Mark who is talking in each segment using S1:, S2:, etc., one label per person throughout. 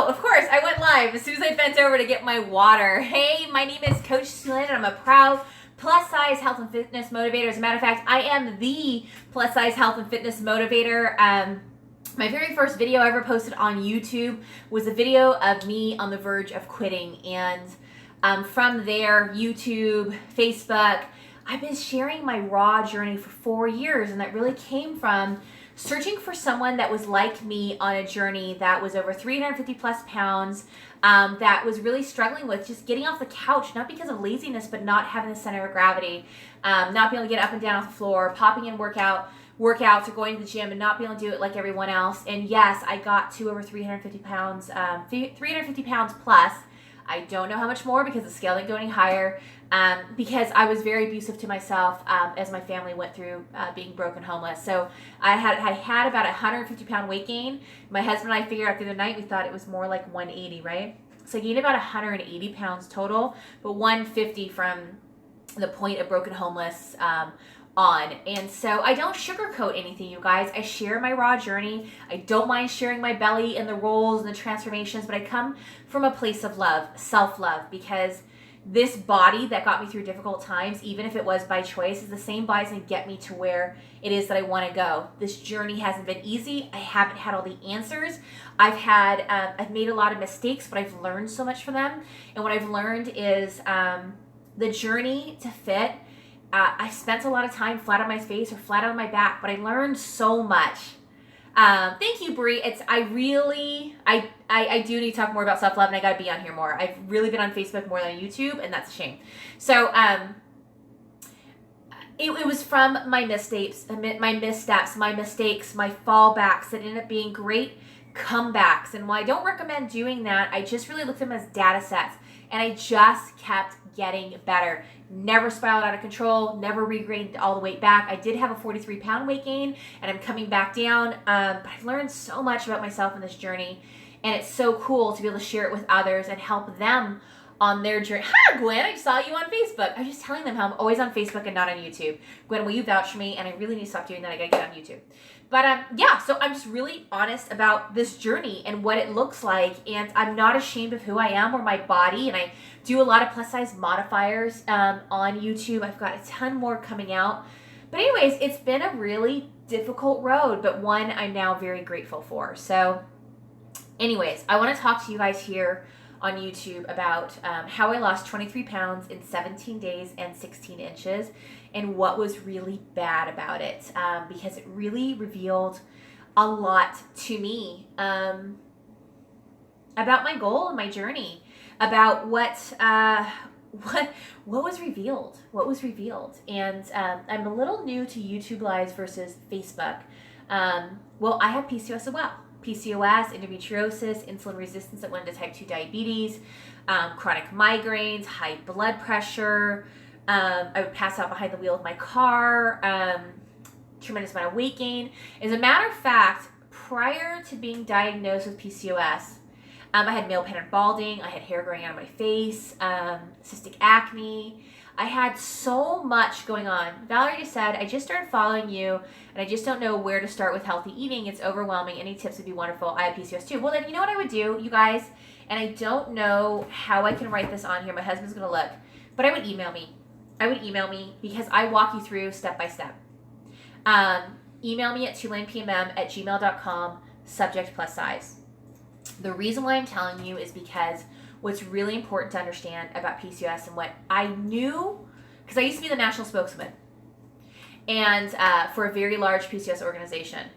S1: Oh, of course, I went live as soon as I bent over to get my water. Hey, my name is Coach Lynn, and I'm a proud plus-size health and fitness motivator. As a matter of fact, I am the plus-size health and fitness motivator. My very first video I ever posted on YouTube was a video of me on the verge of quitting. And from there, YouTube, Facebook, I've been sharing my raw journey for 4 years. And that really came from searching for someone that was like me on a journey that was over 350 plus pounds, that was really struggling with just getting off the couch, not because of laziness, but not having the center of gravity, not being able to get up and down off the floor, popping in workouts or going to the gym and not being able to do it like everyone else. And yes, I got to over 350 pounds, 350 pounds plus. I don't know how much more because the scale didn't go any higher, because I was very abusive to myself as my family went through being broke and homeless. So I had about 150 pound weight gain. My husband and I figured out the other night, we thought it was more like 180, right? So I gained about 180 pounds total, but 150 from the point of broken homeless on. And so I don't sugarcoat anything, you guys. I share my raw journey. I don't mind sharing my belly and the rolls and the transformations, but I come from a place of love, self-love, because this body that got me through difficult times, even if it was by choice, is the same body that's going to get me to where it is that I want to go. This journey hasn't been easy. I haven't had all the answers. I've made a lot of mistakes, but I've learned so much from them. And what I've learned is the journey to fit. I spent a lot of time flat on my face or flat on my back, but I learned so much. Thank you, Brie. I do need to talk more about self-love, and I got to be on here more. I've really been on Facebook more than on YouTube, and that's a shame. So, it was from my missteps, my missteps, my mistakes, my fallbacks that ended up being great comebacks. And while I don't recommend doing that, I just really looked at them as data sets, and I just kept getting better. Never spiraled out of control, never regained all the weight back. I did have a 43 pound weight gain, and I'm coming back down, but I've learned so much about myself in this journey, and it's so cool to be able to share it with others and help them on their journey. Hi, Gwen, I saw you on Facebook. I'm just telling them how I'm always on Facebook and not on YouTube. Gwen, will you vouch for me? And I really need to stop doing that. I gotta get on YouTube. But yeah, so I'm just really honest about this journey and what it looks like, and I'm not ashamed of who I am or my body, and I do a lot of plus size modifiers on YouTube. I've got a ton more coming out. But anyways, it's been a really difficult road, but one I'm now very grateful for. So anyways, I want to talk to you guys here on YouTube about how I lost 23 pounds in 17 days and 16 inches and what was really bad about it, because it really revealed a lot to me about my goal and my journey, about what was revealed, And I'm a little new to YouTube Lives versus Facebook. Well, I have PCOS as well. PCOS, endometriosis, insulin resistance that went into type 2 diabetes, chronic migraines, high blood pressure. I would pass out behind the wheel of my car, tremendous amount of weight gain. As a matter of fact, prior to being diagnosed with PCOS, I had male pattern balding, I had hair growing out of my face, cystic acne. I had so much going on. Valerie just said, I just started following you, and I just don't know where to start with healthy eating. It's overwhelming. Any tips would be wonderful. I have PCOS too. Well, then you know what I would do, you guys? And I don't know how I can write this on here. My husband's going to look. But I would email me. Because I walk you through step by step. Email me at tulanepmm@gmail.com, subject plus size. The reason why I'm telling you is because what's really important to understand about PCOS and what I knew, because I used to be the national spokesman and for a very large PCOS organization.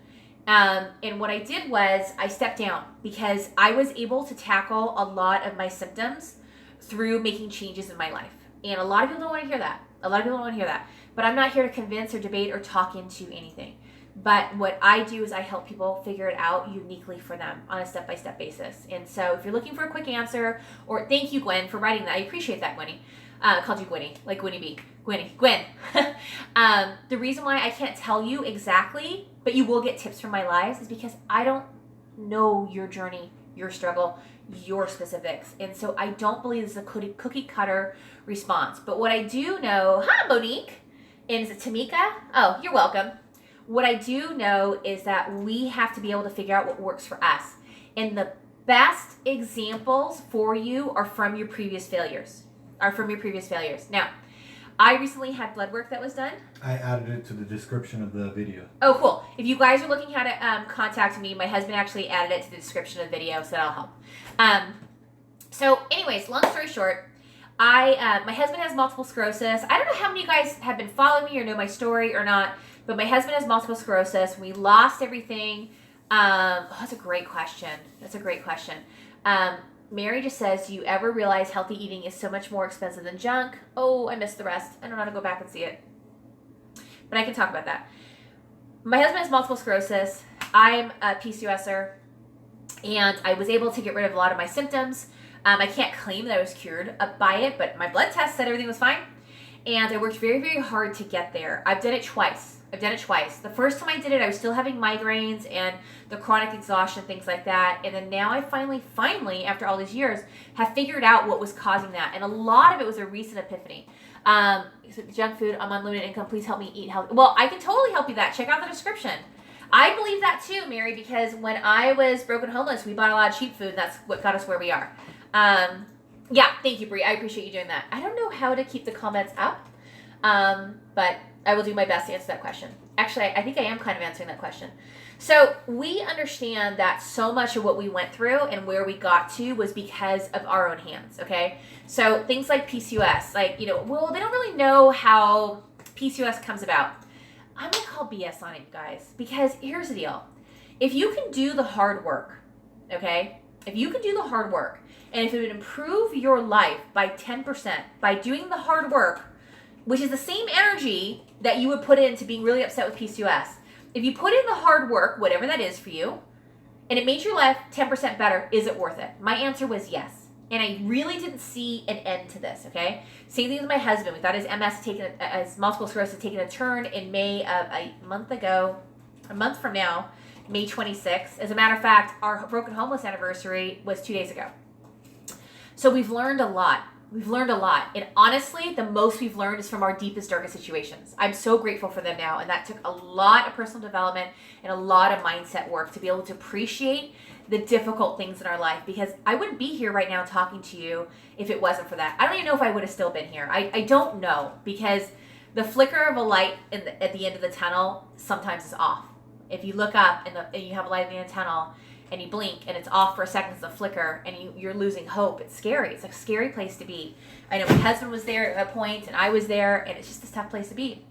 S1: And what I did was I stepped down because I was able to tackle a lot of my symptoms through making changes in my life. And a lot of people don't want to hear that. But I'm not here to convince or debate or talk into anything. But what I do is I help people figure it out uniquely for them on a step-by-step basis. And so if you're looking for a quick answer, or thank you, Gwen, for writing that. I appreciate that, Gwenny. Called you Gwenny, like Gwenny B. Gwen. The reason why I can't tell you exactly, but you will get tips from my lives, is because I don't know your journey, your struggle, your specifics. And so I don't believe this is a cookie cutter response. But what I do know, hi, Monique. And is it Tamika? Oh, you're welcome. What I do know is that we have to be able to figure out what works for us. And the best examples for you are from your previous failures. Now, I recently had blood work that was done.
S2: I added it to the description of the video.
S1: Oh, cool. If you guys are looking how to contact me, my husband actually added it to the description of the video, so that'll help. So anyways, long story short, my husband has multiple sclerosis. I don't know how many of you guys have been following me or know my story or not, but my husband has multiple sclerosis. We lost everything. That's a great question. Mary just says, do you ever realize healthy eating is so much more expensive than junk? Oh, I missed the rest. I don't know how to go back and see it. But I can talk about that. My husband has multiple sclerosis. I'm a PCOSer, and I was able to get rid of a lot of my symptoms. I can't claim that I was cured by it, but my blood test said everything was fine. And I worked very, very hard to get there. I've done it twice. The first time I did it, I was still having migraines and the chronic exhaustion, things like that. And then now I finally, after all these years, have figured out what was causing that. And a lot of it was a recent epiphany. Junk food, I'm on limited income, please help me eat healthy. Well, I can totally help you that. Check out the description. I believe that too, Mary, because when I was broken homeless, we bought a lot of cheap food, and that's what got us where we are. Yeah, thank you, Bree. I appreciate you doing that. I don't know how to keep the comments up, but I will do my best to answer that question. Actually, I think I am kind of answering that question. So we understand that so much of what we went through and where we got to was because of our own hands, okay? So things like PCOS, they don't really know how PCOS comes about. I'm going to call BS on it, guys, because here's the deal. If you can do the hard work, okay? If you can do the hard work, and if it would improve your life by 10% by doing the hard work, which is the same energy that you would put into being really upset with PCOS. If you put in the hard work, whatever that is for you, and it made your life 10% better, is it worth it? My answer was yes. And I really didn't see an end to this, okay? Same thing with my husband. We thought his multiple sclerosis had taken a turn in May of a month from now, May 26th. As a matter of fact, our Broken Homeless anniversary was 2 days ago. So we've learned a lot. And honestly, the most we've learned is from our deepest, darkest situations. I'm so grateful for them now. And that took a lot of personal development and a lot of mindset work to be able to appreciate the difficult things in our life, because I wouldn't be here right now talking to you if it wasn't for that. I don't even know if I would have still been here. I don't know, because the flicker of a light at the end of the tunnel sometimes is off. If you look up and you have a light at the end of the tunnel, and you blink and it's off for a second, it's a flicker, and you're losing hope. It's scary. It's a scary place to be. I know my husband was there at a point, and I was there, and it's just a tough place to be.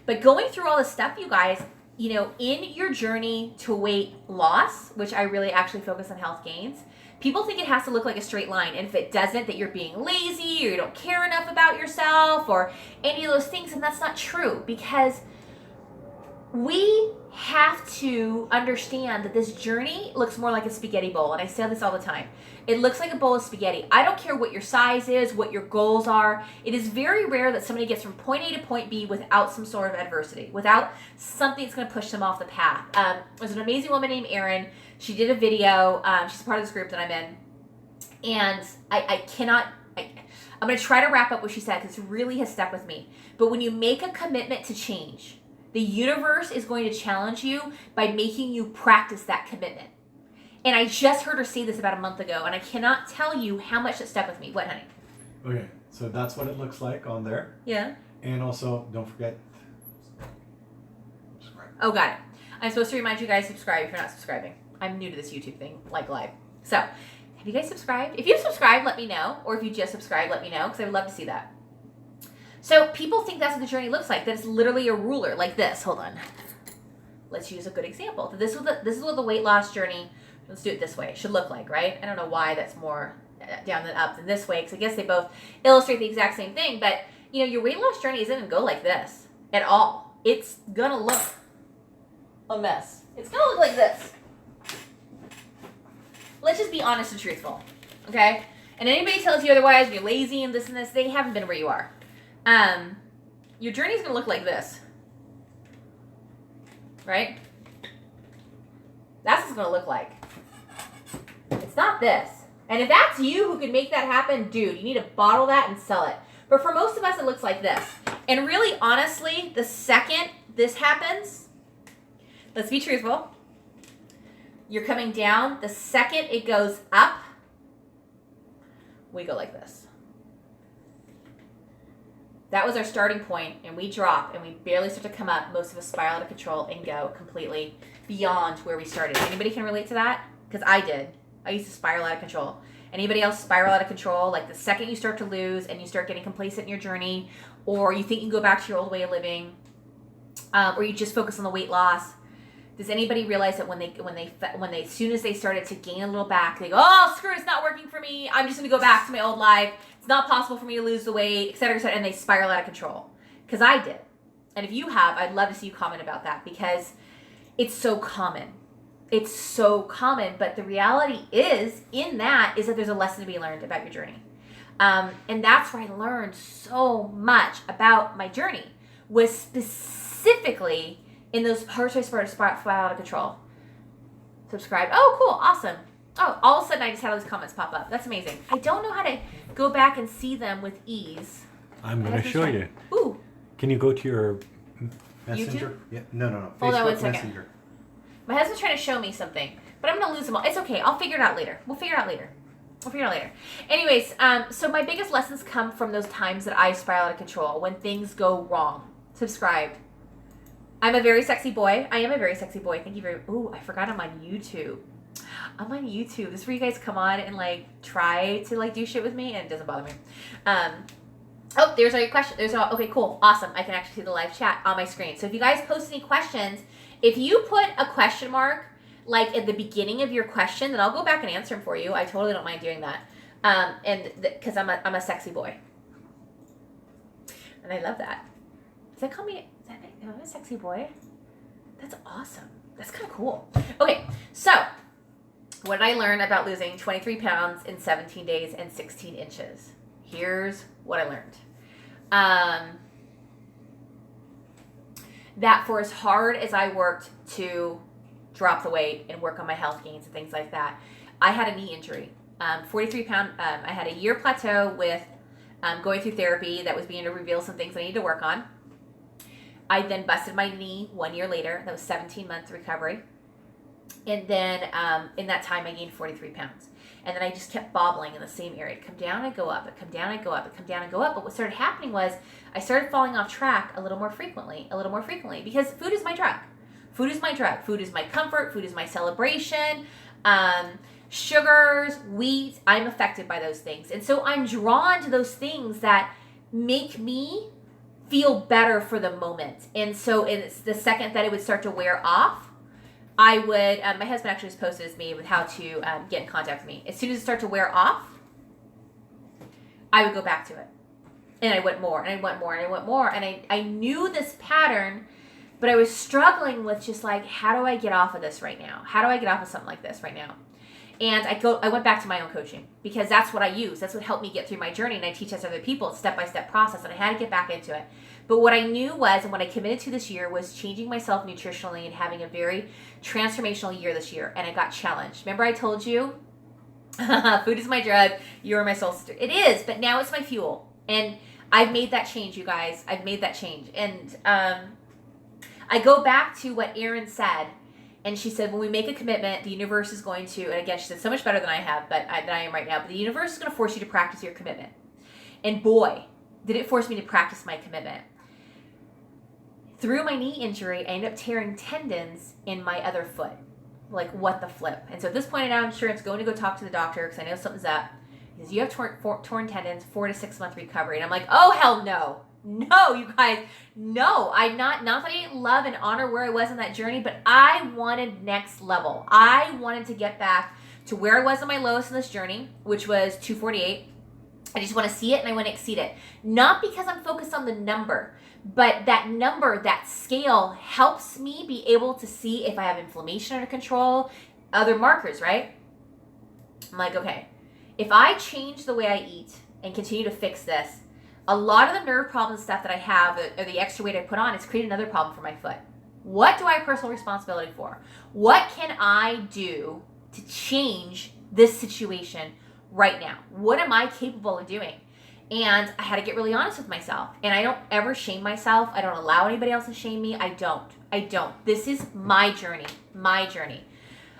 S1: But going through all this stuff, you guys, in your journey to weight loss, which I really actually focus on health gains, people think it has to look like a straight line. And if it doesn't, that you're being lazy or you don't care enough about yourself or any of those things. And that's not true, because we have to understand that this journey looks more like a spaghetti bowl. And I say this all the time. It looks like a bowl of spaghetti. I don't care what your size is, what your goals are. It is very rare that somebody gets from point A to point B without some sort of adversity, without something that's going to push them off the path. There's an amazing woman named Erin. She did a video. She's part of this group that I'm in. And I'm going to try to wrap up what she said, because it really has stuck with me. But when you make a commitment to change, the universe is going to challenge you by making you practice that commitment. And I just heard her say this about a month ago, and I cannot tell you how much it stuck with me. What, honey?
S2: Okay, so that's what it looks like on there.
S1: Yeah.
S2: And also, don't forget, subscribe.
S1: Oh, got it. I'm supposed to remind you guys to subscribe if you're not subscribing. I'm new to this YouTube thing, like live. So, have you guys subscribed? If you've subscribed, let me know. Or if you just subscribed, let me know, because I would love to see that. So people think that's what the journey looks like, that it's literally a ruler like this. Hold on. Let's use a good example. This is what the weight loss journey, let's do it this way, should look like, right? I don't know why that's more down than up than this way, because I guess they both illustrate the exact same thing. But, your weight loss journey isn't going to go like this at all. It's going to look a mess. It's going to look like this. Let's just be honest and truthful, okay? And anybody tells you otherwise, you're lazy and this, they haven't been where you are. Your journey is going to look like this, right? That's what it's going to look like. It's not this. And if that's you who can make that happen, dude, you need to bottle that and sell it. But for most of us, it looks like this. And really, honestly, the second this happens, let's be truthful, You're coming down. The second it goes up, we go like this. That was our starting point, and we drop, and we barely start to come up. Most of us spiral out of control and go completely beyond where we started. Anybody can relate to that? Because I did. I used to spiral out of control. Anybody else spiral out of control? Like the second you start to lose and you start getting complacent in your journey, or you think you can go back to your old way of living, or you just focus on the weight loss. Does anybody realize that when they as soon as they started to gain a little back, they go, oh, screw it, it's not working for me. I'm just going to go back to my old life. It's not possible for me to lose the weight, et cetera, and they spiral out of control. Because I did. And if you have, I'd love to see you comment about that, because it's so common. It's so common, but the reality is that there's a lesson to be learned about your journey. And that's where I learned so much about my journey, was specifically in those parts where I spiral out of control. Subscribe. Oh, cool. Awesome. Oh, all of a sudden I just had all these comments pop up. That's amazing. I don't know how to go back and see them with ease.
S2: I'm going to show you.
S1: Ooh.
S2: Can you go to your Messenger?
S1: YouTube?
S2: Yeah. No.
S1: Hold on
S2: Facebook
S1: one second.
S2: Messenger.
S1: My husband's trying to show me something, but I'm going to lose them all. It's okay. I'll figure it out later. We'll figure it out later. Anyways, so my biggest lessons come from those times that I spiral out of control, when things go wrong. Subscribe. I'm a very sexy boy. I am a very sexy boy. Thank you very much. Ooh, I forgot I'm on YouTube. I'm on YouTube. This is where you guys come on and like try to like do shit with me, and it doesn't bother me. Oh, there's all your questions. Okay, cool. Awesome. I can actually see the live chat on my screen. So if you guys post any questions, if you put a question mark like at the beginning of your question, then I'll go back and answer them for you. I totally don't mind doing that. Because I'm a sexy boy. And I love that. Does that call me? Am I a sexy boy? That's awesome. That's kind of cool. Okay, so what did I learn about losing 23 pounds in 17 days and 16 inches? Here's what I learned. That for as hard as I worked to drop the weight and work on my health gains and things like that, I had a knee injury. 43 pound, I had a year plateau with going through therapy that was beginning to reveal some things I needed to work on. I then busted my knee 1 year later. That was 17 months recovery. And then in that time, I gained 43 pounds. And then I just kept bobbling in the same area. It'd come down, I'd go up. It'd come down, I'd go up. It'd come down, I'd go up. But what started happening was I started falling off track a little more frequently, because food is my drug. Food is my drug. Food is my comfort. Food is my celebration. Sugars, wheat, I'm affected by those things. And so I'm drawn to those things that make me feel better for the moment. And so it's the second that it would start to wear off, I would, my husband actually just posted as me with how to get in contact with me. As soon as it started to wear off, I would go back to it. And I went more, and I went more, and I went more. And I knew this pattern, but I was struggling with just like, how do I get off of this right now? How do I get off of something like this right now? And I went back to my own coaching, because that's what I use. That's what helped me get through my journey. And I teach that to other people. It's step-by-step process. And I had to get back into it. But what I knew was, and what I committed to this year, was changing myself nutritionally and having a very transformational year this year. And I got challenged. Remember I told you, food is my drug. You are my soul sister. It is, but now it's my fuel. And I've made that change, you guys. I've made that change. And I go back to what Erin said. And she said, when we make a commitment, the universe is going to, and again, she said so much better than I have, than I am right now, but the universe is going to force you to practice your commitment. And boy, did it force me to practice my commitment. Through my knee injury, I ended up tearing tendons in my other foot. Like, what the flip? And so at this point in our insurance, going to go talk to the doctor, because I know something's up. He says, you have torn tendons, 4 to 6 month recovery. And I'm like, oh, hell no. No, you guys, no. I'm not that I didn't love and honor where I was in that journey, but I wanted next level. I wanted to get back to where I was on my lowest in this journey, which was 248. I just want to see it and I want to exceed it. Not because I'm focused on the number, but that number, that scale helps me be able to see if I have inflammation under control, other markers, right? I'm like, okay, if I change the way I eat and continue to fix this, a lot of the nerve problems and stuff that I have, or the extra weight I put on, it's created another problem for my foot. What do I have personal responsibility for? What can I do to change this situation right now? What am I capable of doing? And I had to get really honest with myself. And I don't ever shame myself. I don't allow anybody else to shame me. I don't. This is my journey. My journey.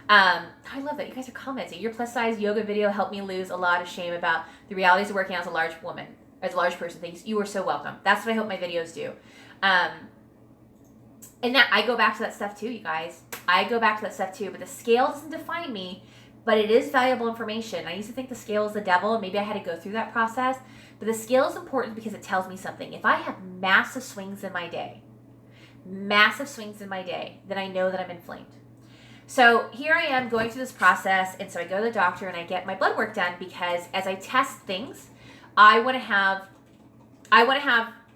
S1: I love that you guys are commenting. Your plus size yoga video helped me lose a lot of shame about the realities of working out as a large woman, as a large person. Thanks. You are so welcome. That's what I hope my videos do. And that I go back to that stuff too, you guys. I go back to that stuff too. But the scale doesn't define me, but it is valuable information. I used to think the scale is the devil, and maybe I had to go through that process. But the scale is important because it tells me something. If I have massive swings in my day, then I know that I'm inflamed. So here I am going through this process, and so I go to the doctor and I get my blood work done because as I test things, I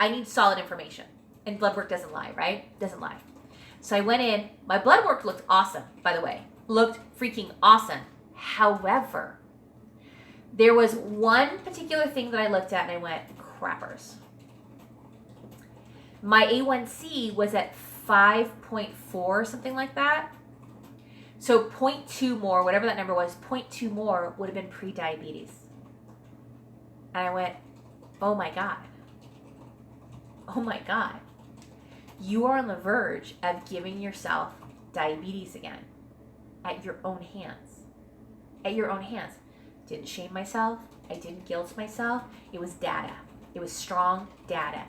S1: need solid information. And blood work doesn't lie, right? Doesn't lie. So I went in, my blood work looked awesome, by the way. Looked freaking awesome. However, there was one particular thing that I looked at and I went, crappers. My A1C was at 5.4, something like that. So 0.2 more, whatever that number was, 0.2 more would have been pre-diabetes. And I went, oh my God. Oh my God. You are on the verge of giving yourself diabetes again at your own hands. At your own hands. Didn't shame myself. I didn't guilt myself. It was data. It was strong data.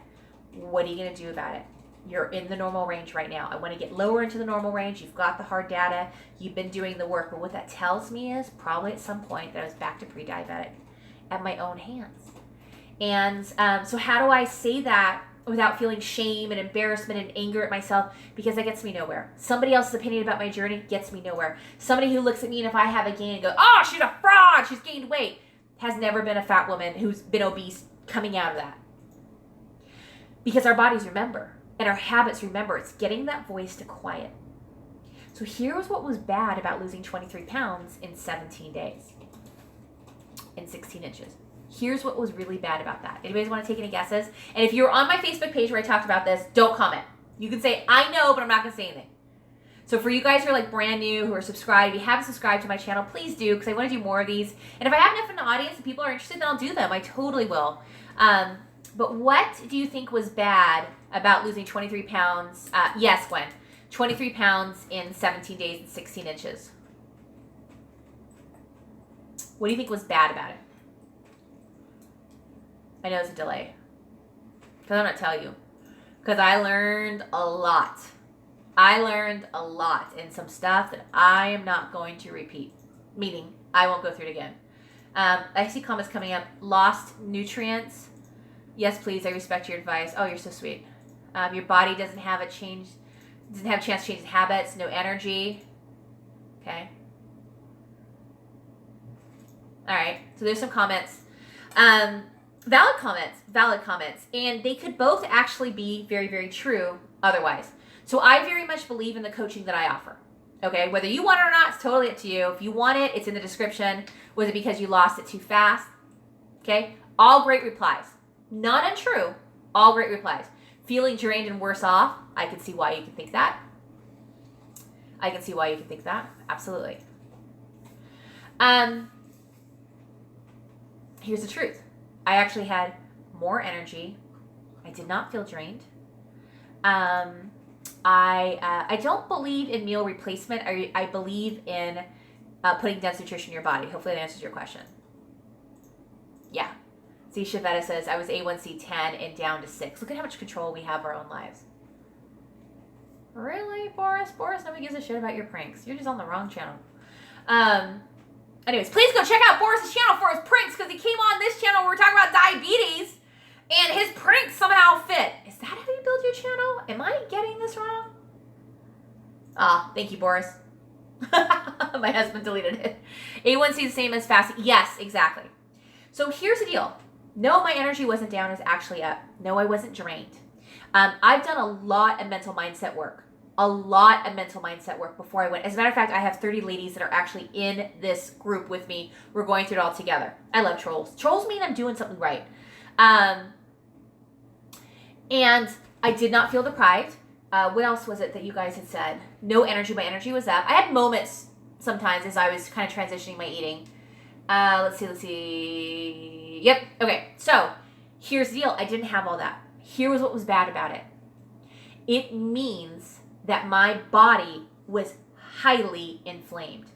S1: What are you going to do about it? You're in the normal range right now. I want to get lower into the normal range. You've got the hard data. You've been doing the work. But what that tells me is probably at some point that I was back to pre-diabetic at my own hands. And so how do I say that without feeling shame and embarrassment and anger at myself? Because that gets me nowhere. Somebody else's opinion about my journey gets me nowhere. Somebody who looks at me and if I have a gain and go, oh, she's a fraud, she's gained weight, has never been a fat woman who's been obese coming out of that. Because our bodies remember and our habits remember. It's getting that voice to quiet. So here was what was bad about losing 23 pounds in 17 days, in 16 inches. Here's what was really bad about that. Anybody want to take any guesses? And if you're on my Facebook page where I talked about this, don't comment. You can say, I know, but I'm not going to say anything. So for you guys who are like brand new, who are subscribed, if you haven't subscribed to my channel, please do, because I want to do more of these. And if I have enough in the audience and people are interested, then I'll do them. I totally will. But what do you think was bad about losing 23 pounds? Yes, Gwen. 23 pounds in 17 days and 16 inches. What do you think was bad about it? I know it's a delay. Because I'm going to tell you. Because I learned a lot. I learned a lot in some stuff that I am not going to repeat. Meaning, I won't go through it again. I see comments coming up. Lost nutrients. Yes, please. I respect your advice. Oh, you're so sweet. Your body doesn't have a chance to change its habits. No energy. Okay. All right. So there's some comments. Valid comments. And they could both actually be very, very true otherwise. So I very much believe in the coaching that I offer. Okay, whether you want it or not, it's totally up to you. If you want it, it's in the description. Was it because you lost it too fast? Okay, all great replies. Not untrue, all great replies. Feeling drained and worse off, I can see why you can think that. Absolutely. Here's the truth. I actually had more energy. I did not feel drained. I don't believe in meal replacement. I believe in putting dense nutrition in your body. Hopefully that answers your question. Yeah. See, Shavetta says, I was A1C 10 and down to 6. Look at how much control we have of our own lives. Really, Boris? Boris, nobody gives a shit about your pranks. You're just on the wrong channel. Anyways, please go check out Boris's channel for his pranks because he came on this channel where we're talking about diabetes and his pranks somehow fit. Is that how you build your channel? Am I getting this wrong? Ah, thank you, Boris. My husband deleted it. A1C is the same as fasting. Yes, exactly. So here's the deal. No, my energy wasn't down. It was actually up. No, I wasn't drained. I've done a lot of mental mindset work. Before I went. As a matter of fact, I have 30 ladies that are actually in this group with me. We're going through it all together. I love trolls. Trolls mean I'm doing something right. And I did not feel deprived. What else was it that you guys had said? No energy. My energy was up. I had moments sometimes as I was kind of transitioning my eating. Let's see. Yep. Okay. So here's the deal. I didn't have all that. Here was what was bad about it. It means that my body was highly inflamed.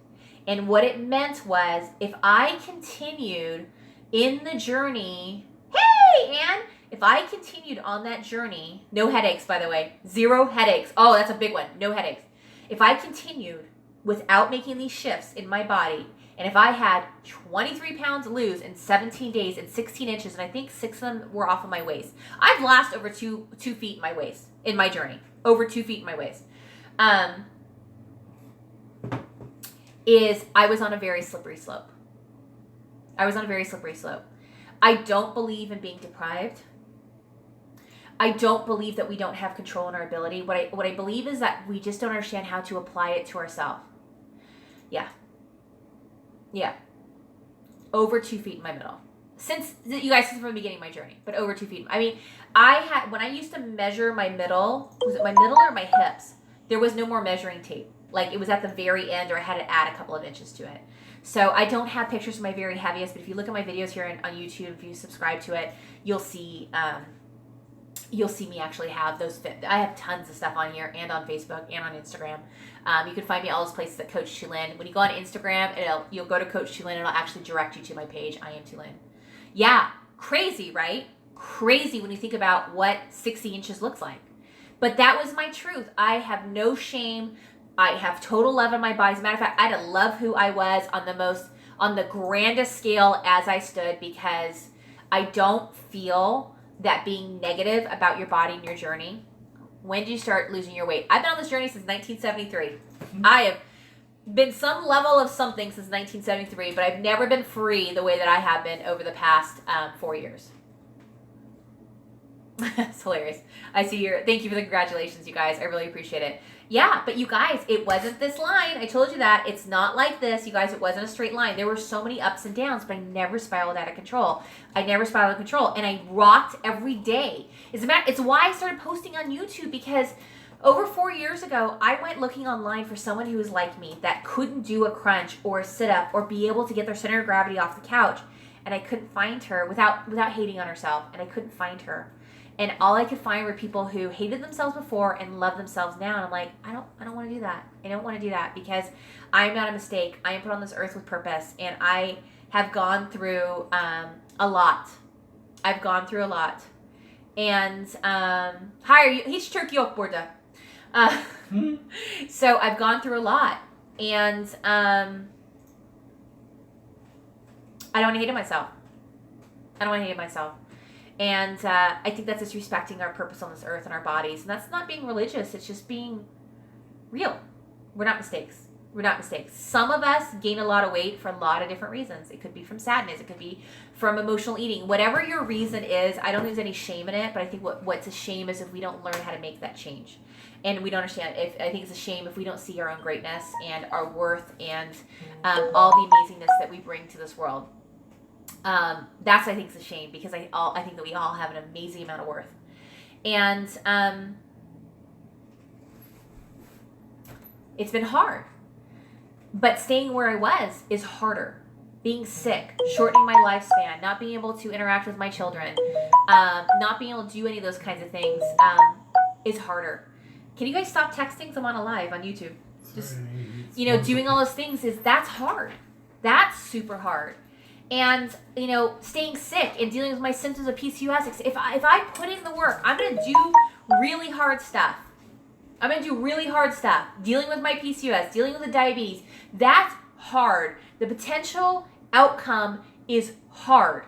S1: And what it meant was if I continued in the journey, hey, Anne, if I continued on that journey, no headaches, by the way, 0 headaches. Oh, that's a big one. No headaches. If I continued without making these shifts in my body, and if I had 23 pounds to lose in 17 days and 16 inches, and I think 6 of them were off of my waist. I've lost over 2 feet in my waist in my journey. Over 2 feet in my waist. I was on a very slippery slope. I don't believe in being deprived. I don't believe that we don't have control in our ability. What I believe is that we just don't understand how to apply it to ourselves. Yeah. Over 2 feet in my middle. Since from the beginning of my journey, but over 2 feet. I mean, when I used to measure my middle, was it my middle or my hips? There was no more measuring tape. Like, it was at the very end, or I had to add a couple of inches to it. So I don't have pictures of my very heaviest, but if you look at my videos here on YouTube, if you subscribe to it, you'll see me actually have those fit. I have tons of stuff on here and on Facebook and on Instagram. You can find me all those places at Coach Tulin. When you go on Instagram, you'll go to Coach Tulin, and it'll actually direct you to my page, I Am Tulin. Yeah, crazy, right? Crazy when you think about what 60 inches looks like. But that was my truth. I have no shame. I have total love in my body. As a matter of fact, I had to love who I was on the grandest scale as I stood, because I don't feel that being negative about your body and your journey. When did you start losing your weight? I've been on this journey since 1973. I have been some level of something since 1973, but I've never been free the way that I have been over the past 4 years. It's hilarious. Thank you for the congratulations, you guys. I really appreciate it. Yeah, but you guys, it wasn't this line. I told you that. It's not like this, you guys. It wasn't a straight line. There were so many ups and downs, but I never spiraled out of control. And I rocked every day. It's why I started posting on YouTube, because over 4 years ago, I went looking online for someone who was like me, that couldn't do a crunch or a sit-up or be able to get their center of gravity off the couch. And I couldn't find her without hating on herself. And I couldn't find her. And all I could find were people who hated themselves before and love themselves now. And I'm like, I don't want to do that. I don't want to do that, because I am not a mistake. I am put on this earth with purpose. And I have gone through a lot. I've gone through a lot. And hiç Türk yok burada. So I've gone through a lot. And I don't want to hate it myself. And I think that's disrespecting our purpose on this earth and our bodies. And that's not being religious. It's just being real. We're not mistakes. Some of us gain a lot of weight for a lot of different reasons. It could be from sadness. It could be from emotional eating. Whatever your reason is, I don't think there's any shame in it. But I think what's a shame is if we don't learn how to make that change. And we don't understand. I think it's a shame if we don't see our own greatness and our worth and all the amazingness that we bring to this world. That's, I think, is a shame, because I think that we all have an amazing amount of worth. And it's been hard. But staying where I was is harder. Being sick, shortening my lifespan, not being able to interact with my children, not being able to do any of those kinds of things is harder. Can you guys stop texting? 'Cause I'm on a live on YouTube. Just, doing all those things that's hard. That's super hard. And, staying sick and dealing with my symptoms of PCOS, if I put in the work, I'm going to do really hard stuff. Dealing with my PCOS, dealing with the diabetes, that's hard. The potential outcome is hard.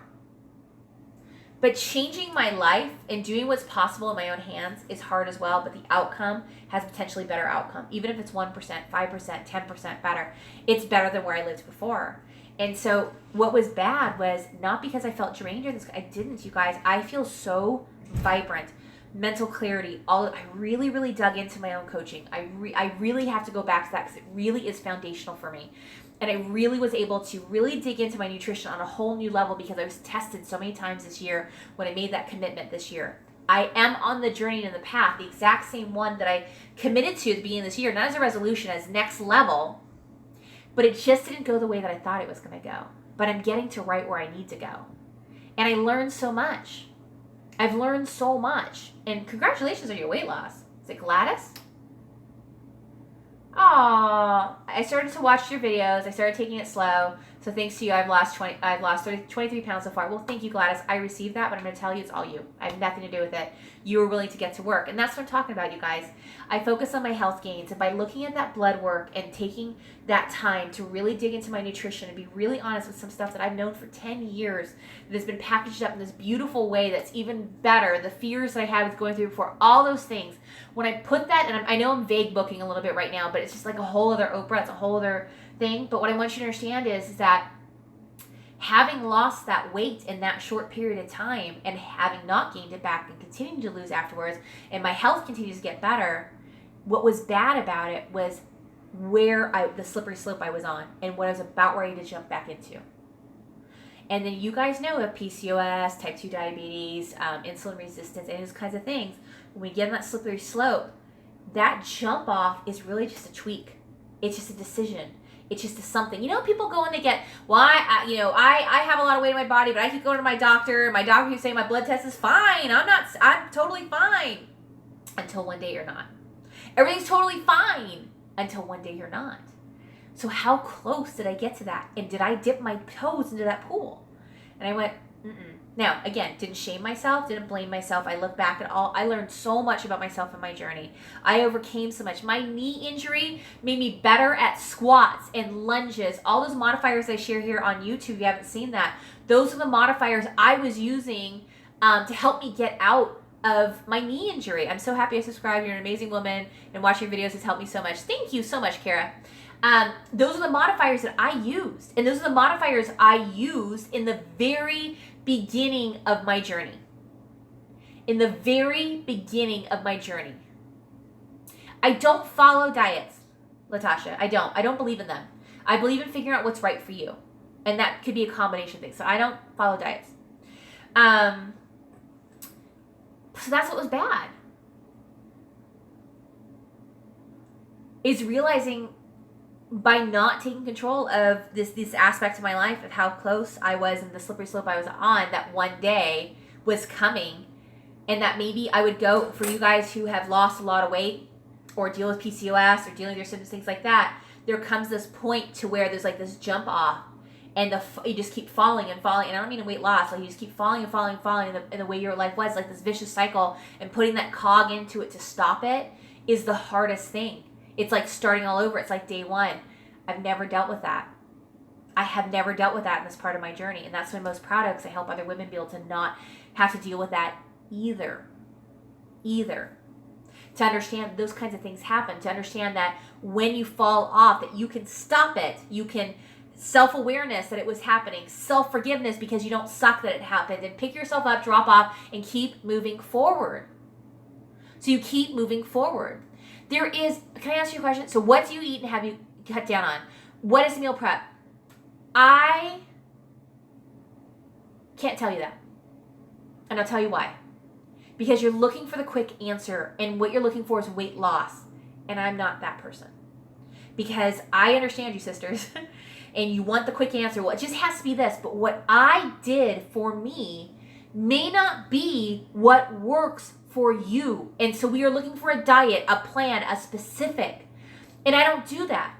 S1: But changing my life and doing what's possible in my own hands is hard as well, but the outcome has potentially better outcome. Even if it's 1%, 5%, 10% better, it's better than where I lived before. And so what was bad was not because I felt drained or this. I didn't, you guys. I feel so vibrant, mental clarity. I really, really dug into my own coaching. I really have to go back to that, because it really is foundational for me. And I really was able to really dig into my nutrition on a whole new level, because I was tested so many times this year when I made that commitment this year. I am on the journey and the path, the exact same one that I committed to at the beginning of this year, not as a resolution, as next level. But it just didn't go the way that I thought it was going to go. But I'm getting to right where I need to go. And I learned so much. I've learned so much. And congratulations on your weight loss. Is it Gladys? Aw, I started to watch your videos. I started taking it slow. So thanks to you, I've lost 23 pounds so far. Well, thank you, Gladys. I received that, but I'm going to tell you it's all you. I have nothing to do with it. You were willing to get to work. And that's what I'm talking about, you guys. I focus on my health gains. And by looking at that blood work and taking that time to really dig into my nutrition and be really honest with some stuff that I've known for 10 years that has been packaged up in this beautiful way that's even better, the fears that I had with going through before, all those things. When I put that, and I know I'm vague booking a little bit right now, but it's just like a whole other Oprah. It's a whole other thing. But what I want you to understand is that having lost that weight in that short period of time and having not gained it back and continuing to lose afterwards, and my health continues to get better, what was bad about it was the slippery slope I was on and what I was about ready to jump back into. And then you guys know of PCOS, type 2 diabetes, insulin resistance, and those kinds of things. When we get on that slippery slope, that jump off is really just a tweak. It's just a decision. It's just a something. You know, people go and they get, well, I have a lot of weight in my body, but I keep going to my doctor. My doctor keeps saying my blood test is fine. I'm totally fine. Until one day you're not. Everything's totally fine until one day you're not. So how close did I get to that? And did I dip my toes into that pool? And I went, mm-mm. Now, again, didn't shame myself, didn't blame myself. I look back at I learned so much about myself in my journey. I overcame so much. My knee injury made me better at squats and lunges. All those modifiers I share here on YouTube, if you haven't seen that, those are the modifiers I was using to help me get out of my knee injury. I'm so happy I subscribed. You're an amazing woman, and watching your videos has helped me so much. Thank you so much, Kara. Those are the modifiers that I used. And those are the modifiers I used in the very beginning of my journey. In the very beginning of my journey. I don't follow diets, Latasha. I don't believe in them. I believe in figuring out what's right for you. And that could be a combination of things. So I don't follow diets. So that's what was bad. Is realizing by not taking control of this aspect of my life, of how close I was and the slippery slope I was on, that one day was coming, and that maybe I would go, for you guys who have lost a lot of weight or deal with PCOS or dealing with your symptoms, things like that, there comes this point to where there's like this jump off, and you just keep falling and falling, and I don't mean weight loss, like you just keep falling and falling and falling, and the way your life was, like this vicious cycle, and putting that cog into it to stop it is the hardest thing. It's like starting all over. It's like day one. I've never dealt with that. I have never dealt with that in this part of my journey. And that's what I'm most proud of, because I help other women be able to not have to deal with that either. To understand those kinds of things happen. To understand that when you fall off, that you can stop it. You can self-awareness that it was happening. Self-forgiveness because you don't suck that it happened. And pick yourself up, drop off, and keep moving forward. So you keep moving forward. Can I ask you a question? So what do you eat and have you cut down on? What is meal prep? I can't tell you that. And I'll tell you why. Because you're looking for the quick answer, and what you're looking for is weight loss. And I'm not that person. Because I understand you, sisters, and you want the quick answer. Well, it just has to be this. But what I did for me may not be what works for you. And so we are looking for a diet, a plan, a specific. And I don't do that.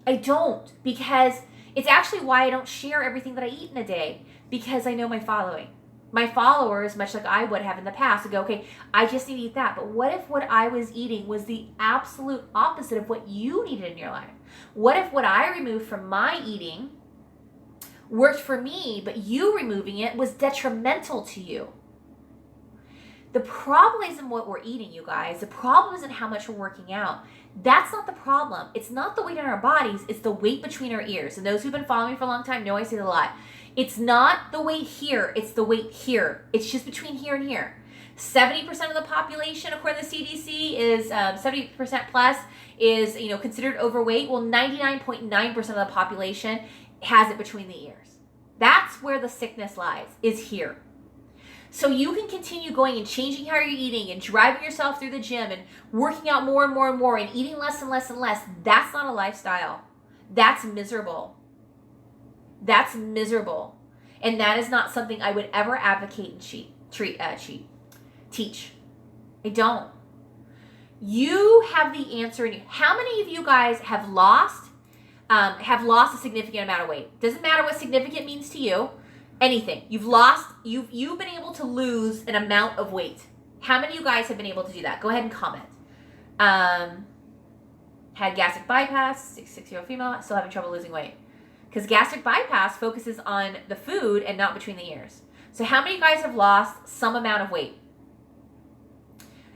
S1: I don't, because it's actually why I don't share everything that I eat in a day, because I know my following. My followers, much like I would have in the past, would go, okay, I just need to eat that. But what if what I was eating was the absolute opposite of what you needed in your life? What if what I removed from my eating worked for me, but you removing it was detrimental to you? The problem isn't what we're eating, you guys. The problem isn't how much we're working out. That's not the problem. It's not the weight in our bodies. It's the weight between our ears. And those who've been following me for a long time know I say it a lot. It's not the weight here. It's the weight here. It's just between here and here. 70% of the population, according to the CDC, is 70% plus is considered overweight. Well, 99.9% of the population has it between the ears. That's where the sickness lies, is here. So you can continue going and changing how you're eating and driving yourself through the gym and working out more and more and more and eating less and less and less. That's not a lifestyle. That's miserable. That's miserable. And that is not something I would ever advocate and teach. I don't. You have the answer in you. How many of you guys have lost a significant amount of weight? Doesn't matter what significant means to you. Anything. You've been able to lose an amount of weight. How many of you guys have been able to do that? Go ahead and comment. Had gastric bypass, 6-year-old female, still having trouble losing weight. Because gastric bypass focuses on the food and not between the ears. So how many of you guys have lost some amount of weight?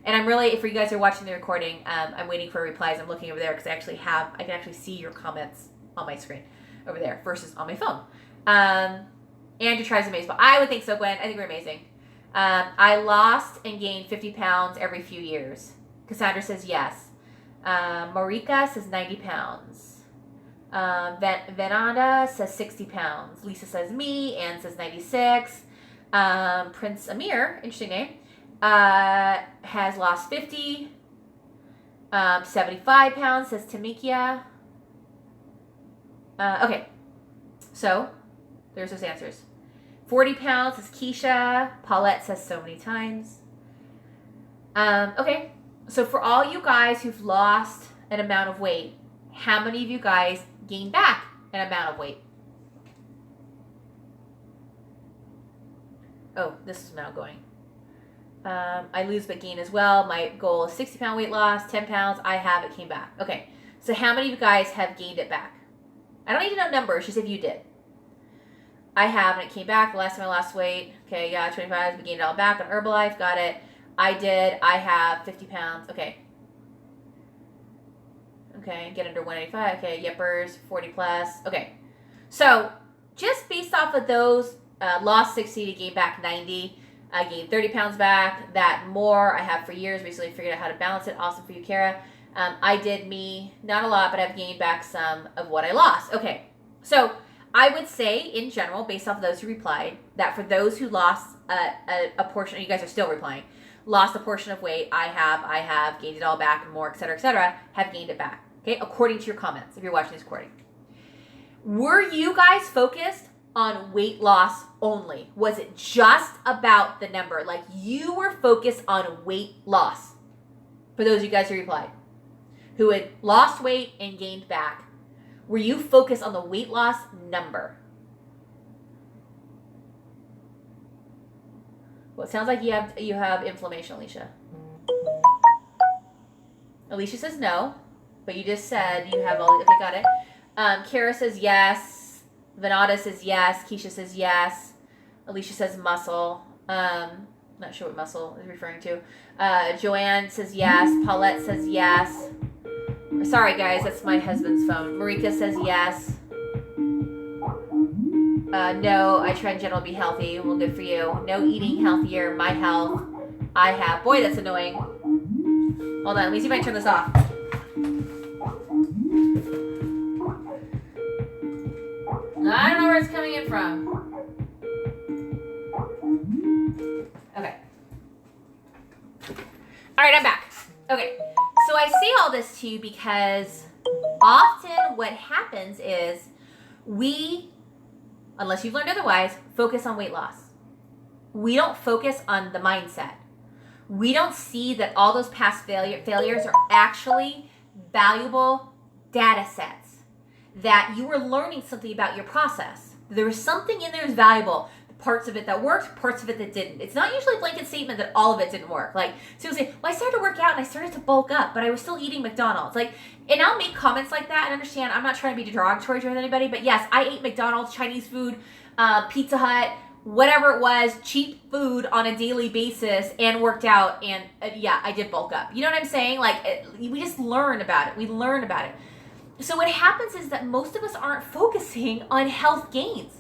S1: And I'm really, if you guys are watching the recording, I'm waiting for replies. I'm looking over there because I can actually see your comments on my screen over there versus on my phone. Andrew tries amazing. I would think so, Gwen. I think we're amazing. I lost and gained 50 pounds every few years. Cassandra says yes. Marika says 90 pounds. Venanda says 60 pounds. Lisa says me. Anne says 96. Prince Amir, interesting name, has lost 50. 75 pounds, says Tamikia. Okay, so there's those answers. 40 pounds, says Keisha. Paulette says so many times. Okay, so for all you guys who've lost an amount of weight, how many of you guys gained back an amount of weight? Oh, this is now going. I lose but gain as well. My goal is 60-pound weight loss, 10 pounds. I have it, came back. Okay, so how many of you guys have gained it back? I don't need to know numbers, just if you did. I have, and it came back. The last time I lost weight, okay, yeah, 25, we gained it all back on Herbalife, got it. I did, I have 50 pounds, okay. Okay, get under 185, okay, yippers, 40 plus, okay. So, just based off of those, lost 60 to gain back 90, I gained 30 pounds back, that more I have for years, recently figured out how to balance it, awesome for you, Kara. I did me, not a lot, but I've gained back some of what I lost. Okay, so I would say, in general, based off of those who replied, that for those who lost a portion, you guys are still replying, lost a portion of weight, I have, gained it all back and more, et cetera, have gained it back, okay, according to your comments, if you're watching this recording. Were you guys focused on weight loss only? Was it just about the number? Like you were focused on weight loss? For those of you guys who replied, who had lost weight and gained back, were you focused on the weight loss number? Well, it sounds like you have inflammation, Alicia. Alicia says no, but you just said you have all. Okay, got it. Kara says yes. Venata says yes. Keisha says yes. Alicia says muscle. Not sure what muscle is referring to. Joanne says yes. Paulette says yes. Sorry, guys, that's my husband's phone. Marika says yes. No, I try in general to be healthy. Well, good for you. No eating healthier. My health. I have. Boy, that's annoying. Hold on. Let me see if I can turn this off. I don't know where it's coming in from. Okay. All right, I'm back. Okay. So I say all this to you because often what happens is we, unless you've learned otherwise, focus on weight loss. We don't focus on the mindset. We don't see that all those past failures are actually valuable data sets. That you were learning something about your process. There was something in there that's valuable. Parts of it that worked, parts of it that didn't. It's not usually a blanket statement that all of it didn't work. Like, so you'll say, well, I started to work out and I started to bulk up, but I was still eating McDonald's. Like, and I'll make comments like that and understand I'm not trying to be derogatory to anybody, but yes, I ate McDonald's, Chinese food, Pizza Hut, whatever it was, cheap food on a daily basis and worked out and yeah, I did bulk up. You know what I'm saying? Like, we just learn about it. We learn about it. So what happens is that most of us aren't focusing on health gains.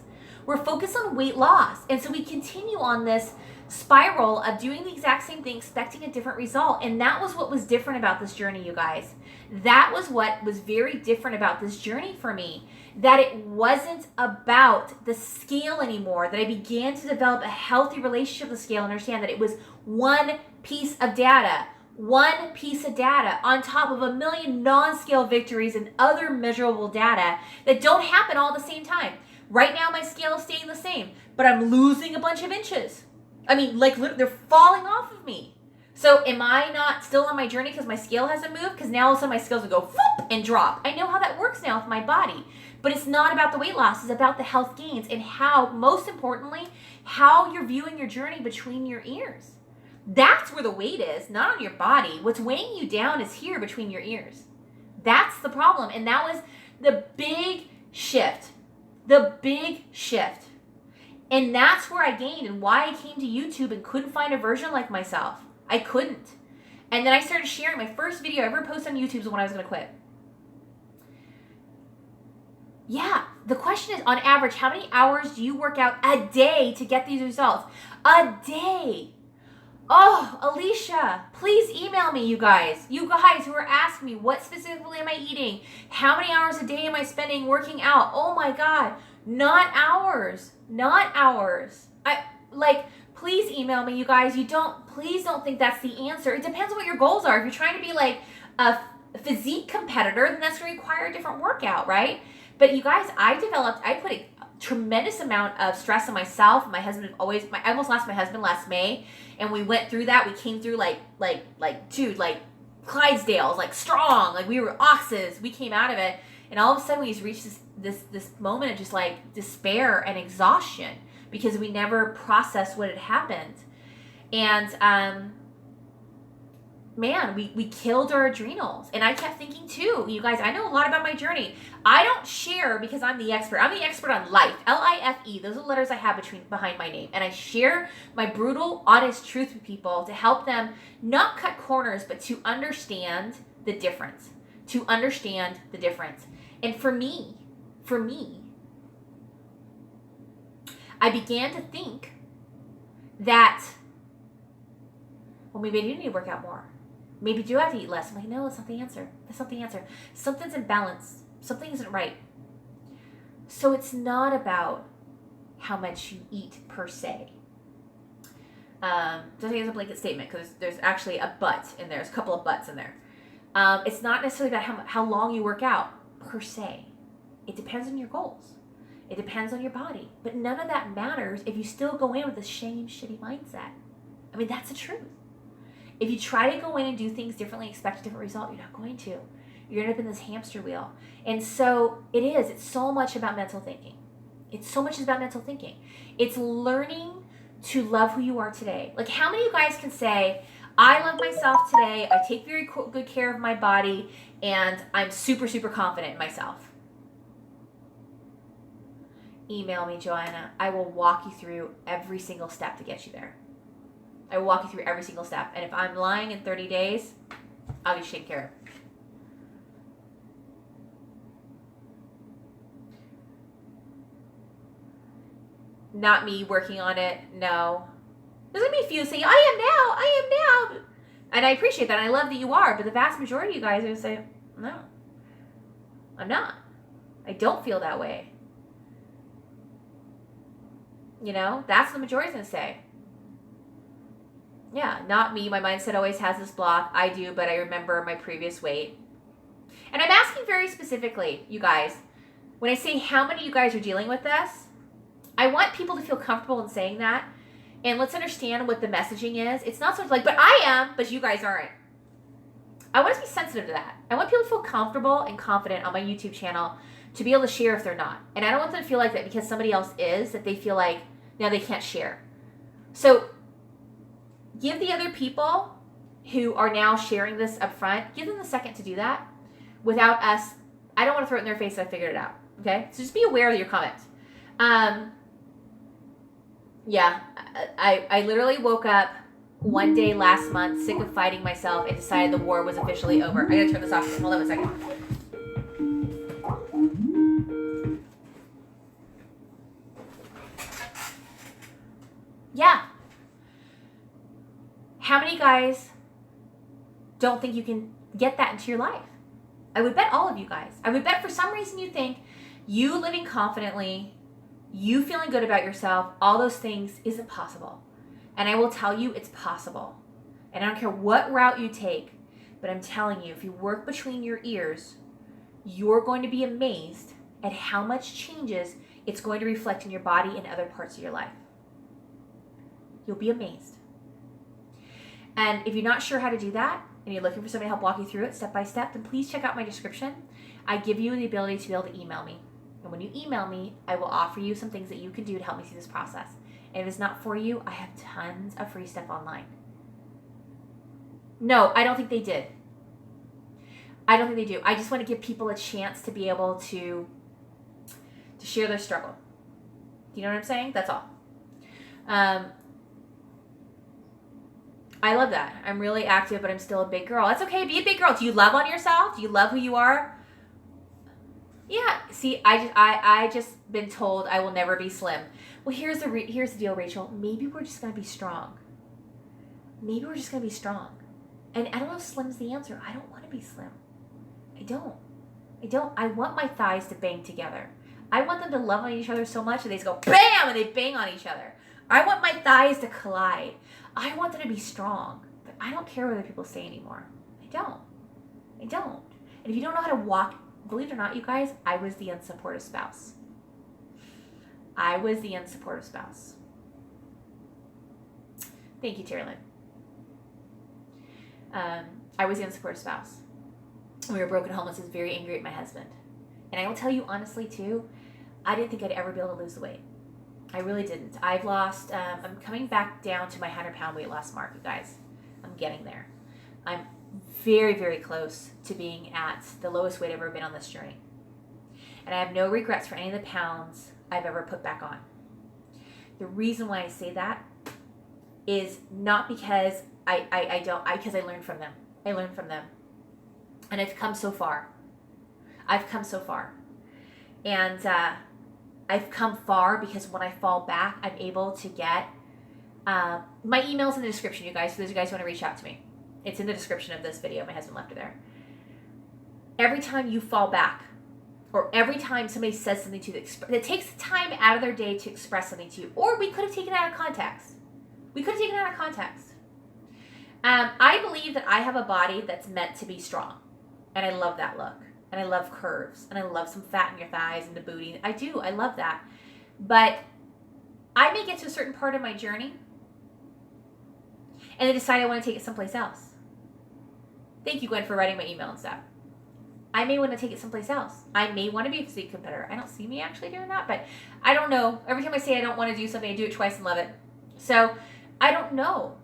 S1: We're focused on weight loss. And so we continue on this spiral of doing the exact same thing, expecting a different result. And that was what was different about this journey, you guys. That was what was very different about this journey for me. That it wasn't about the scale anymore. That I began to develop a healthy relationship with the scale and understand that it was one piece of data. One piece of data on top of a million non-scale victories and other measurable data that don't happen all at the same time. Right now, my scale is staying the same, but I'm losing a bunch of inches. I mean, like, they're falling off of me. So am I not still on my journey because my scale hasn't moved? Because now all of a sudden my scales will go whoop and drop. I know how that works now with my body. But it's not about the weight loss. It's about the health gains and how, most importantly, how you're viewing your journey between your ears. That's where the weight is, not on your body. What's weighing you down is here between your ears. That's the problem. And that was the big shift. The big shift. And that's where I gained and why I came to YouTube and couldn't find a version like myself. I couldn't. And then I started sharing. My first video I ever posted on YouTube was when I was going to quit. Yeah, the question is, on average, how many hours do you work out a day to get these results? A day. Oh, Alicia, please email me, you guys. You guys who are asking me, what specifically am I eating? How many hours a day am I spending working out? Oh my God, not hours. Not hours. Please email me, you guys. Please don't think that's the answer. It depends on what your goals are. If you're trying to be like a physique competitor, then that's going to require a different workout, right? But you guys, I put a tremendous amount of stress on myself. My husband I almost lost my husband last May, and we went through that. We came through like Clydesdales, like strong, like we were oxes. We came out of it, and all of a sudden we just reached this moment of just like despair and exhaustion because we never processed what had happened. And man, we killed our adrenals. And I kept thinking too, you guys, I know a lot about my journey. I don't share because I'm the expert. I'm the expert on life. L-I-F-E. Those are the letters I have behind my name. And I share my brutal, honest truth with people to help them not cut corners, but to understand the difference. To understand the difference. And for me, I began to think that, well, maybe I do need to work out more. Maybe do I have to eat less? I'm like, no, that's not the answer. That's not the answer. Something's imbalance. Something isn't right. So it's not about how much you eat per se. Don't think it's a blanket statement because there's actually a but in there. There's a couple of buts in there. It's not necessarily about how long you work out per se. It depends on your goals. It depends on your body. But none of that matters if you still go in with this shitty mindset. I mean, that's the truth. If you try to go in and do things differently, expect a different result, you're not going to. You're end up in this hamster wheel. And so it's so much about mental thinking. It's so much about mental thinking. It's learning to love who you are today. Like, how many of you guys can say, I love myself today, I take very good care of my body, and I'm super, super confident in myself? Email me, Joanna. I will walk you through every single step to get you there. I will walk you through every single step. And if I'm lying in 30 days, I'll be taken care of. Not me working on it, no. There's going to be a few saying, I am now. And I appreciate that. And I love that you are. But the vast majority of you guys are going to say, no, I'm not. I don't feel that way. You know, that's what the majority's going to say. Yeah, not me. My mindset always has this block. I do, but I remember my previous weight. And I'm asking very specifically, you guys, when I say how many of you guys are dealing with this, I want people to feel comfortable in saying that. And let's understand what the messaging is. It's not so much like, but I am, but you guys aren't. I want us to be sensitive to that. I want people to feel comfortable and confident on my YouTube channel to be able to share if they're not. And I don't want them to feel like that because somebody else is, that they feel like now they can't share. So give the other people who are now sharing this up front, give them a second to do that without us. I don't want to throw it in their face that I figured it out. Okay? So just be aware of your comments. Yeah, I literally woke up one day last month sick of fighting myself and decided the war was officially over. I gotta turn this off. Hold on a second. Yeah. How many guys don't think you can get that into your life? I would bet all of you guys. I would bet for some reason you think you living confidently, you feeling good about yourself, all those things isn't possible. And I will tell you it's possible. And I don't care what route you take, but I'm telling you, if you work between your ears, you're going to be amazed at how much changes it's going to reflect in your body and other parts of your life. You'll be amazed. And if you're not sure how to do that, and you're looking for somebody to help walk you through it step by step, then please check out my description. I give you the ability to be able to email me. And when you email me, I will offer you some things that you can do to help me through this process. And if it's not for you, I have tons of free stuff online. No, I don't think they did. I don't think they do. I just want to give people a chance to be able to share their struggle. Do you know what I'm saying? That's all. I love that. I'm really active, but I'm still a big girl. That's okay. Be a big girl. Do you love on yourself? Do you love who you are? Yeah. See, I just been told I will never be slim. Well, here's the deal, Rachel. Maybe we're just gonna be strong. Maybe we're just gonna be strong. And I don't know if slim's the answer. I don't want to be slim. I don't. I want my thighs to bang together. I want them to love on each other so much that they just go bam and they bang on each other. I want my thighs to collide. I want them to be strong. But I don't care what other people say anymore. I don't. And if you don't know how to walk, believe it or not, you guys, I was the unsupportive spouse. Thank you, Terry Lynn. I was the unsupportive spouse. We were broken homeless. I was very angry at my husband. And I will tell you honestly, too, I didn't think I'd ever be able to lose the weight. I really didn't. I've lost, I'm coming back down to my 100-pound weight loss mark, you guys. I'm getting there. I'm very, very close to being at the lowest weight I've ever been on this journey. And I have no regrets for any of the pounds I've ever put back on. The reason why I say that is not because because I learned from them. And I've come so far. And I've come far because when I fall back, I'm able to get my email's in the description, you guys. For those of you guys who want to reach out to me, it's in the description of this video. My husband left it there. Every time you fall back, or every time somebody says something to you that takes the time out of their day to express something to you, or we could have taken it out of context. I believe that I have a body that's meant to be strong, and I love that look. And I love curves. And I love some fat in your thighs and the booty. I do. I love that. But I may get to a certain part of my journey and then decide I want to take it someplace else. Thank you, Gwen, for writing my email and stuff. I may want to take it someplace else. I may want to be a physique competitor. I don't see me actually doing that, but I don't know. Every time I say I don't want to do something, I do it twice and love it. So I don't know.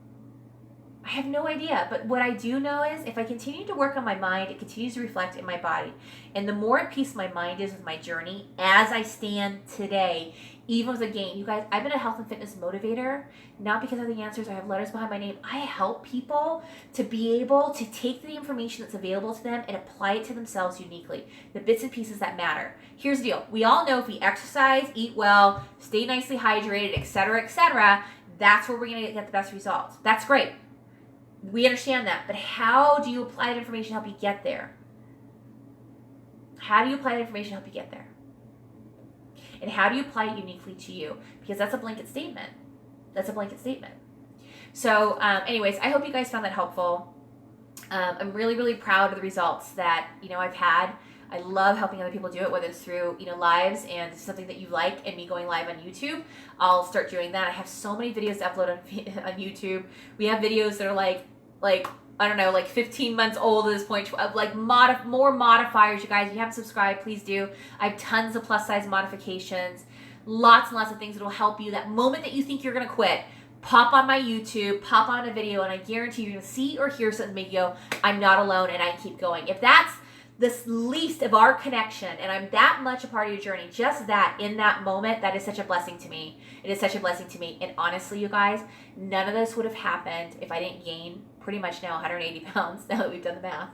S1: I have no idea, but what I do know is if I continue to work on my mind, it continues to reflect in my body. And the more at peace my mind is with my journey, as I stand today, even with a gain. You guys, I've been a health and fitness motivator, not because of the answers, I have letters behind my name. I help people to be able to take the information that's available to them and apply it to themselves uniquely. The bits and pieces that matter. Here's the deal. We all know if we exercise, eat well, stay nicely hydrated, etc., that's where we're going to get the best results. That's great. We understand that, but how do you apply that information to help you get there? And how do you apply it uniquely to you? Because that's a blanket statement. So anyways, I hope you guys found that helpful. I'm really, really proud of the results that, I've had. I love helping other people do it, whether it's through, lives and something that you like and me going live on YouTube. I'll start doing that. I have so many videos to upload on YouTube. We have videos that are like 15 months old at this point, of more modifiers. You guys, if you haven't subscribed, please do. I have tons of plus size modifications, lots and lots of things that will help you. That moment that you think you're going to quit, pop on my YouTube, pop on a video, and I guarantee you're going to see or hear something make you go, I'm not alone, and I keep going. If that's the least of our connection, and I'm that much a part of your journey, just that, in that moment, that is such a blessing to me. It is such a blessing to me. And honestly, you guys, none of this would have happened if I didn't gain pretty much now 180 pounds, now that we've done the math,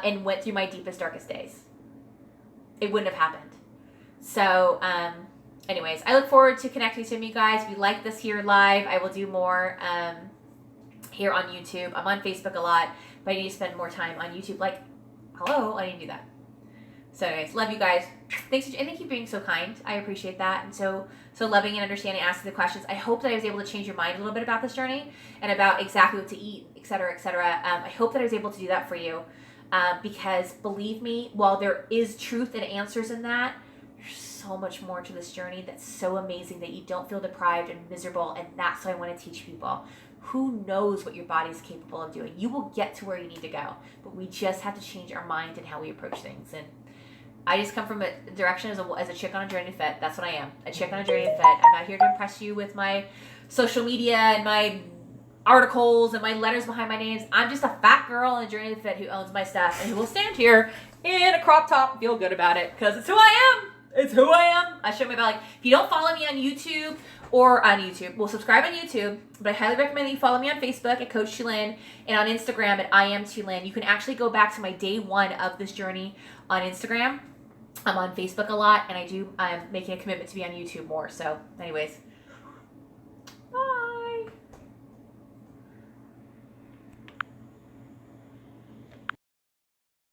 S1: and went through my deepest, darkest days. It wouldn't have happened. So, anyways, I look forward to connecting to you guys. If you like this here live, I will do more here on YouTube. I'm on Facebook a lot, but I need to spend more time on YouTube. Hello, I didn't do that. So anyways, love you guys. Thank you for being so kind. I appreciate that. And so loving and understanding, asking the questions. I hope that I was able to change your mind a little bit about this journey and about exactly what to eat, etc., etc. I hope that I was able to do that for you because believe me, while there is truth and answers in that, there's so much more to this journey that's so amazing that you don't feel deprived and miserable, and that's what I want to teach people. who knows what your body's capable of doing. You will get to where you need to go, but we just have to change our mind and how we approach things. And I just come from a direction as a chick on a journey to fit. That's what I am, a chick on a journey to fit. I'm not here to impress you with my social media and my articles and my letters behind my names. I'm just a fat girl on a journey to fit who owns my stuff and who will stand here in a crop top and feel good about it because it's who I am. It's who I am. I show my belly. If you don't follow me on YouTube well, subscribe on YouTube, but I highly recommend that you follow me on Facebook at Coach Tulin and on Instagram at I am Tulin. You can actually go back to my day one of this journey on Instagram. I'm on Facebook a lot, and I'm making a commitment to be on YouTube more. So anyways,